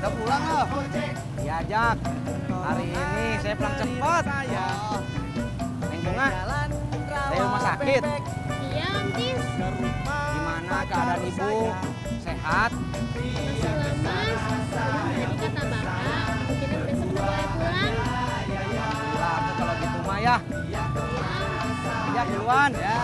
Udah pulang loh. Iya, Jak. Hari ini saya pulang cepat. Neng Bunga, dari rumah sakit. Iya, Om Tis. Gimana keadaan ibu? Sehat? Mas. Tadi kata Bapak, mungkin besok udah boleh pulang. Alhamdulillah, tuh kalau gitu mah ya. Jak duluan. Ya.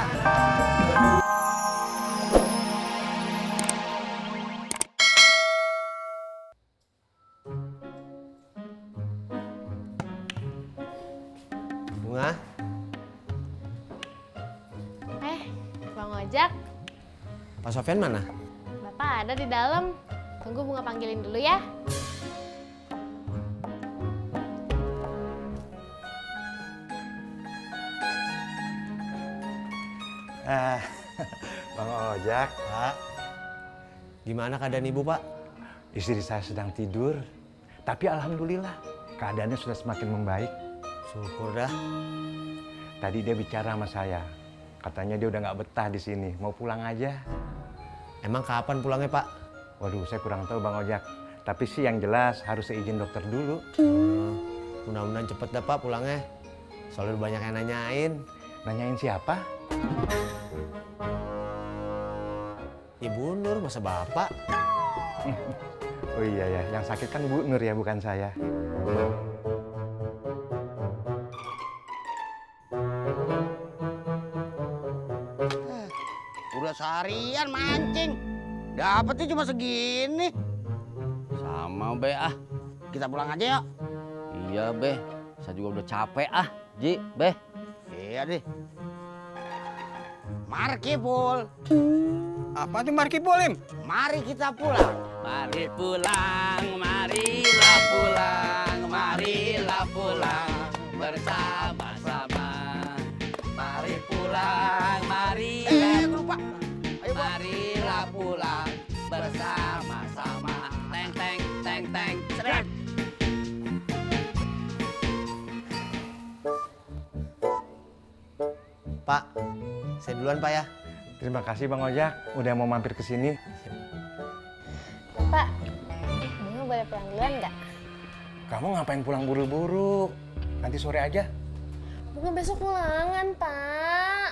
Bunga, Bang Ojak, Pak Sofyan mana? Bapak ada di dalam. Tunggu Bunga panggilin dulu ya. Bang Ojak, Pak. Gimana keadaan ibu, Pak? Istri saya sedang tidur, tapi alhamdulillah keadaannya sudah semakin membaik. Syukur dah. Tadi dia bicara sama saya, katanya dia udah nggak betah di sini, mau pulang aja. Emang kapan pulangnya, Pak? Waduh, saya kurang tahu Bang Ojak. Tapi sih yang jelas harus seizin dokter dulu. Mudah-mudahan cepet dah, Pak, pulangnya. Soalnya udah banyak yang nanyain. Nanyain siapa? Ibu Nur, masa Bapak? Oh iya ya, yang sakit kan Bu Nur ya, bukan saya. Udah seharian mancing. Dapetnya cuma segini. Sama be ah. Kita pulang aja yuk. Iya be. Saya juga udah capek ah. Ji, be. Iya deh. Mari Pul. Apa tuh Marki Polim? Mari kita pulang. Mari pulang, marilah pulang, marilah pulang bersama-sama. Mari pulang, marilah Lupa. Ayo, Bu. marilah pulang bersama-sama. Teng teng teng teng. Seret. Pak, saya duluan, Pak ya. Terima kasih Bang Ojak, udah mau mampir ke sini. Bapak, Bunga boleh pulang duluan nggak? Kamu ngapain pulang buru-buru? Nanti sore aja. Bunga besok ulangan, Pak.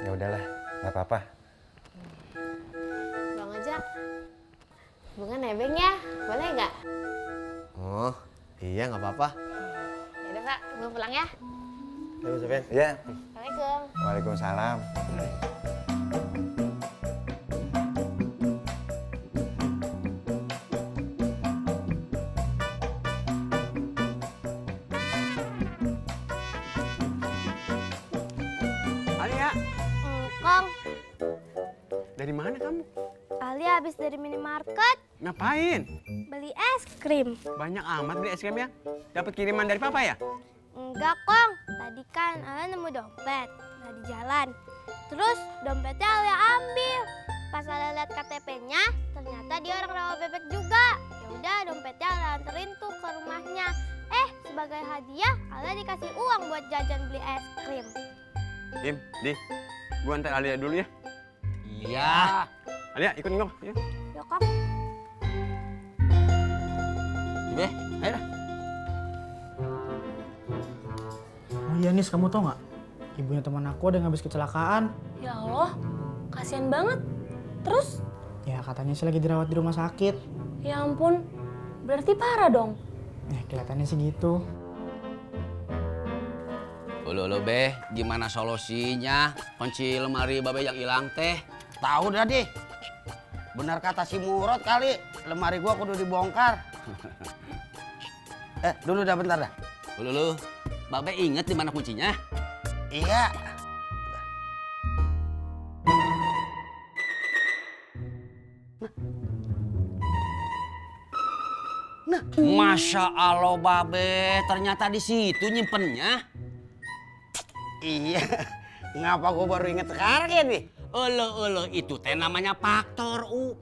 Ya udahlah, nggak apa-apa. Bang Ojak, Bunga nebeng ya, boleh nggak? Oh, iya nggak apa-apa. Yaudah Pak, Bunga pulang ya. Ya, Pak Sofyan. Ya, Assalamualaikum. waalaikumsalam. Alia, Kong, dari mana kamu? Ali habis dari minimarket Ngapain? beli es krim. Banyak amat beli es krim ya? Dapat kiriman dari papa ya? Enggak, Kong. Tadi kan Ali nemu dompet di jalan. Terus dompetnya Ali ambil. Pas Ali lihat KTP-nya, ternyata dia orang rawa bebek juga. Ya udah, dompetnya Ali anterin tuh ke rumahnya. Sebagai hadiah, Ali dikasih uang buat jajan beli es krim. Im, Di, gua antar Alia dulu ya. Iya. Alia, ikut gua. Ya. Ya, Kong. Be, ayo dah. Oh iya Nis, kamu tau nggak? Ibunya teman aku ada yang habis kecelakaan. Ya Allah, kasihan banget. Terus? Ya katanya sih lagi dirawat di rumah sakit. Ya ampun, berarti parah dong. Kelihatannya sih gitu. Lo be, gimana solusinya? Kunci lemari babe yang hilang teh. Tahu dah deh. Benar kata si Murad kali, lemari gua kudu dibongkar. Dulu dah bentar dah. Lo, babe inget di mana kuncinya? Iya. Nah, Masya Allah babe, ternyata di situ nyimpennya. Iya. Ngapa gua baru inget sekarang ya nih? Olo, itu teh namanya faktor U,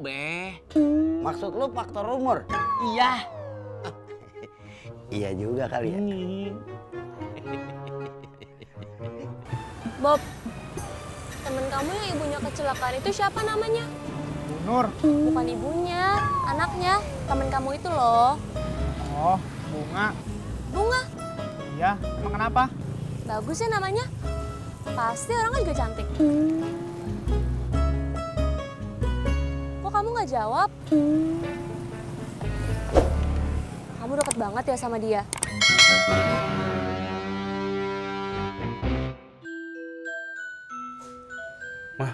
be. Maksud lu faktor umur? Iya. Iya juga kali ya. Bob, temen kamu yang ibunya kecelakaan itu siapa namanya? Nur. Bukan ibunya, anaknya, temen kamu itu loh. Oh, Bunga. Bunga, Iya, emang kenapa? bagus ya namanya. Pasti orangnya juga cantik. Kok kamu nggak jawab? Kamu deket banget ya sama dia? Mah,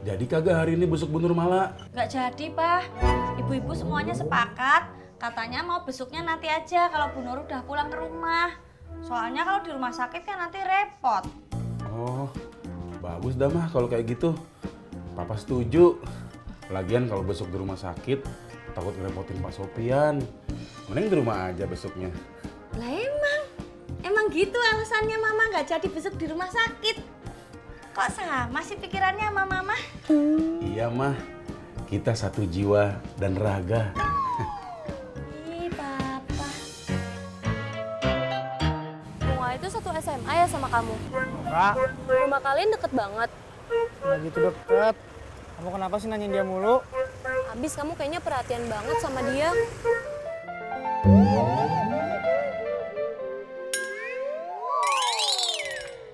jadi kagak hari ini besuk Bu Nurmala? Nggak jadi, Pak. Ibu-ibu semuanya sepakat. Katanya mau besuknya nanti aja kalau Bu Nur udah pulang ke rumah. Soalnya kalau di rumah sakit kan nanti repot. Oh, bagus dah mah kalau kayak gitu. Papa setuju. Lagian kalau besuk di rumah sakit, takut ngerepotin Pak Sopian. Mending di rumah aja besuknya. Lah emang gitu alasannya Mama nggak jadi besuk di rumah sakit. Kok sama sih pikirannya sama Mama? Iya mah, kita satu jiwa dan raga. Ih, Papa. Bunga itu satu SMA ya sama kamu? Enggak, Rumah kalian deket banget. nggak gitu deket. Kamu kenapa sih nanyain dia mulu? Abis kamu kayaknya perhatian banget sama dia.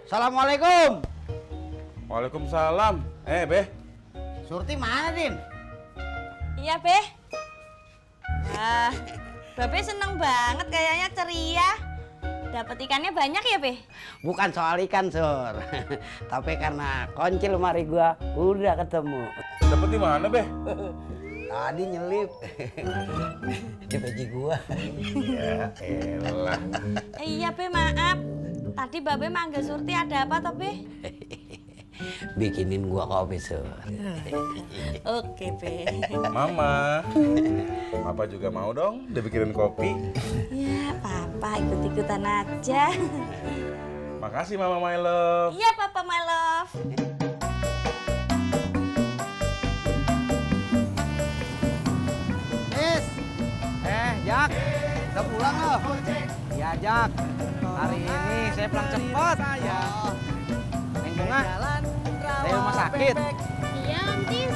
Assalamualaikum. Waalaikumsalam. Beh. Surti mana, Din? Iya, Be. Ah, Babe seneng banget kayaknya ceria. Dapat ikannya banyak ya, Be? Bukan soal ikan, Sur. Tapi karena kunci lemari gua udah ketemu. Dapet di mana, Beh? Tadi nyelip di peci gua. Ya elah. Iya, Be, maaf. Tadi Babe manggil Surti ada apa toh, Be? Bikinin gua kopi, Sur. Oke, Be. Mama. Papa juga mau dong dibikinin kopi. Ya, Papa ikut-ikutan aja. Makasih Mama my love. Iya, Papa my love. Jak, Udah pulang loh. iya Jak. Hari ini saya pulang cepat. Neng Bunga, dari rumah sakit. Iya, Om Tis.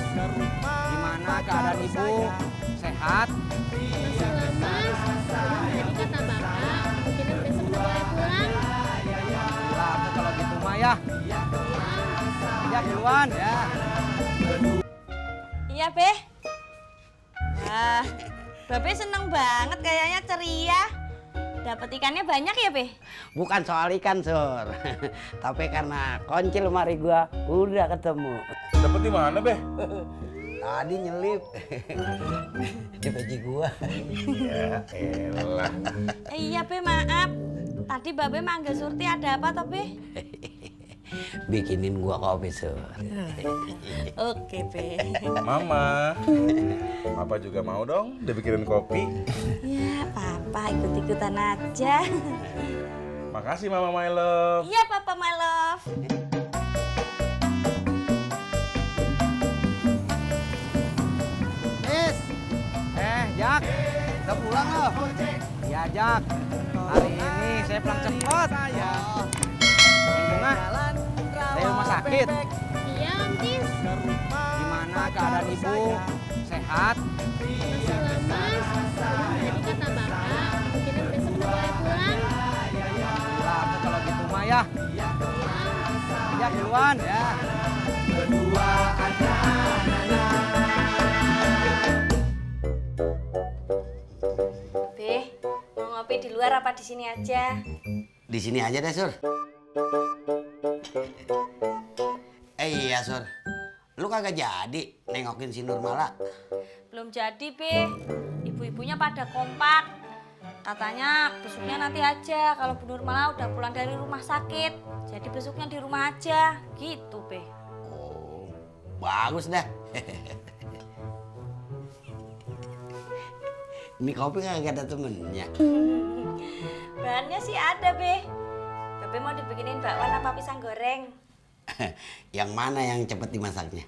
Gimana keadaan ibu? Sehat? Masalah Mas, tadi kata Bapak, mungkin besok udah boleh pulang. Alhamdulillah, tuh kalau gitu mah ya. Jak duluan. Ya. Iya, Be. Ah, Babe seneng banget kayaknya ceria. Dapat ikannya banyak ya, Be? Bukan soal ikan, Sur. Tapi karena kunci lemari gua udah ketemu. Dapet di mana, Beh? Tadi nyelip di peci gua. Ya elah. Iya, Be, maaf. Tadi Babe manggil Surti ada apa toh, Be? Bikinin gua kopi, Sur. Oke, Be. Mama. Papa juga mau dong dibikinin kopi. Ya, Papa ikut-ikutan aja. Makasih Mama my love. Iya, Papa my love. Jak, udah pulang loh. Iya Jak, hari ini saya pulang cepat. Neng Bunga, dari rumah sakit. Iya, Om Tis. Gimana keadaan ibu? Sehat? Masalah Mas, tadi kata Bapak, mungkin besok udah boleh pulang. Alhamdulillah, tuh kalau gitu mah ya. Jak duluan. Ya. Be, mau ngopi di luar apa di sini aja? Di sini aja deh, Sur. Iya, Sur. Lu kagak jadi nengokin si Nurmala. Belum jadi, Be. Ibu-ibunya pada kompak. Katanya besoknya nanti aja kalau Bu Nurmala udah pulang dari rumah sakit. Jadi besoknya di rumah aja. Gitu, Be. Oh, bagus dah. Ini kopi kagak ada temennya. Bahannya sih ada, Be. Babe mau dibikinin bakwan apa pisang goreng? Yang mana yang cepet dimasaknya?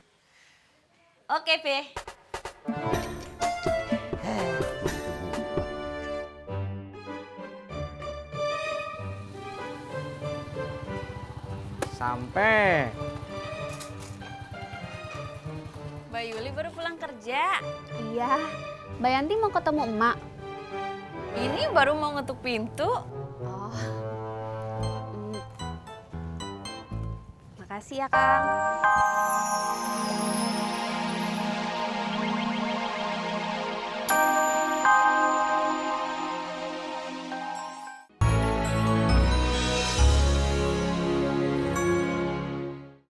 Oke, Be. Sampai. Mbak Mbak Yuli baru pulang kerja. Iya, Mbak Yanti mau ketemu emak. Ini baru mau ngetuk pintu. Oh. Makasih ya, Kang.